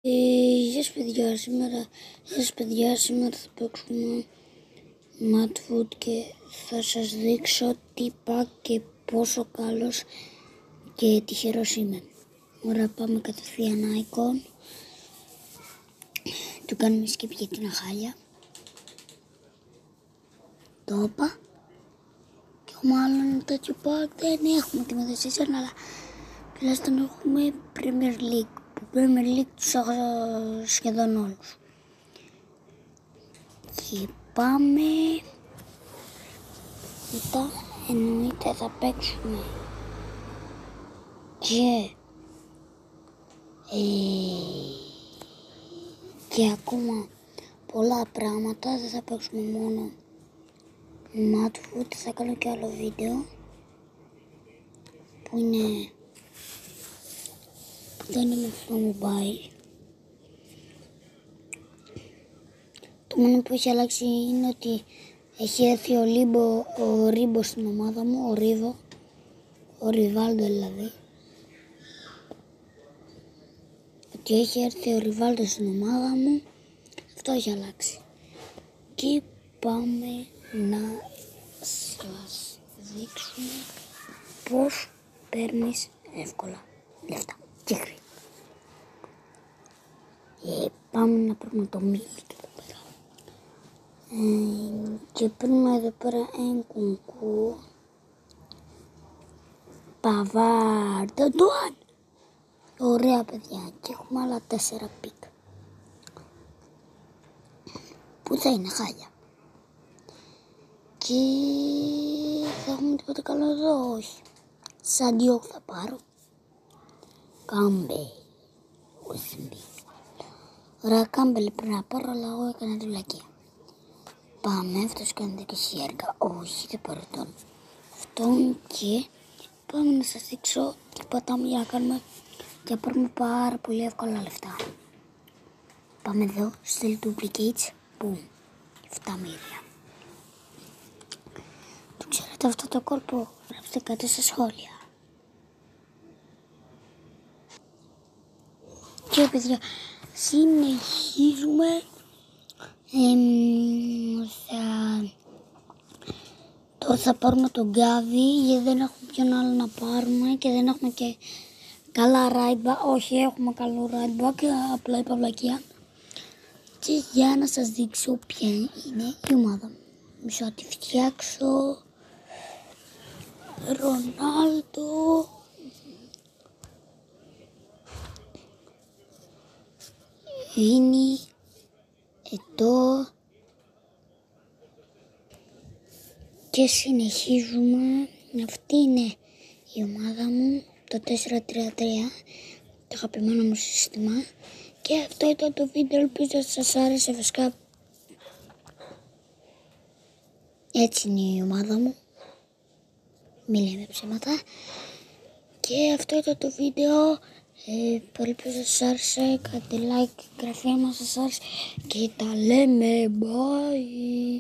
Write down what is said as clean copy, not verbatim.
Γεια σας παιδιά, σήμερα θα παίξουμε Mad Food και θα σας δείξω τι pack και πόσο καλός και τυχερός είμαι. Ωραία, πάμε κατευθείαν icon. Του κάνουμε skip γιατί είναι χάλια. Το είπα. Και μάλλον τέτοιο pack δεν έχουμε τη Season, αλλά τουλάχιστον έχουμε Premier League. Που Premier League τους έχω σχεδόν όλους. Και πάμε. Μετά εννοείται θα παίξουμε και ακόμα πολλά πράγματα. Δεν θα παίξουμε μόνο Mad Food, θα κάνω και άλλο βίντεο που δεν είναι στο mobile. Το μόνο που έχει αλλάξει είναι ότι έχει έρθει ο Ρίμπο στην ομάδα μου, ο Ριβάλντο δηλαδή. Ότι έχει έρθει ο Ριβάλντο στην ομάδα μου, αυτό έχει αλλάξει. Και πάμε να σας δείξουμε πώς παίρνεις εύκολα λεφτά και χρήματα. Πάμε να παίρνουμε το μίλι εδώ πέρα. Και παίρνουμε εδώ πέρα ένα κουνκού. Παβάρντο Ντουάν. Ωραία παιδιά. Και έχουμε άλλα 4 πικ. Που θα είναι χάλια. Και θα έχουμε τίποτα καλό εδώ, όχι. Σαντιό θα πάρω. Κάμπελ. Ωραία, Κάμπελ πρέπει να πάρω, αλλά εγώ έκανα δουλακία. Πάμε, αυτός κάνετε και εσύ έργα. Όχι, δεν πάρω τον αυτόν. Και πάμε να σας δείξω τι πατάμε για να κάνουμε και να πάρουμε πάρα πολύ εύκολα λεφτά. Πάμε εδώ, Sell Duplicates, boom, 7 μίλια. Το ξέρετε αυτό το κόλπο, γράψτε κάτι στα σχόλια. Και παιδιά, συνεχίζουμε. Τώρα θα πάρουμε τον Γκάβι, γιατί δεν έχουμε ποιον άλλο να πάρουμε και δεν έχουμε και καλά ράιντμπα. Όχι, έχουμε καλό ράιντμπα και απλά η παυλακία. Και για να σας δείξω ποια είναι η ομάδα μου. Μισό να τη φτιάξω. Ρονάλντο. Βίνι. Εδώ. Και συνεχίζουμε. Αυτή είναι η ομάδα μου. Το 4-3-3. Το αγαπημένο μου σύστημα. Και αυτό ήταν το βίντεο. Ελπίζω ότι σας άρεσε. Βασικά έτσι είναι η ομάδα μου. Μην λέμε ψέματα. Και αυτό ήταν το βίντεο. Ελπίζω ότι σας άρεσε. Κάντε like, εγγραφή άμα σας άρεσε. Και τα λέμε. Bye.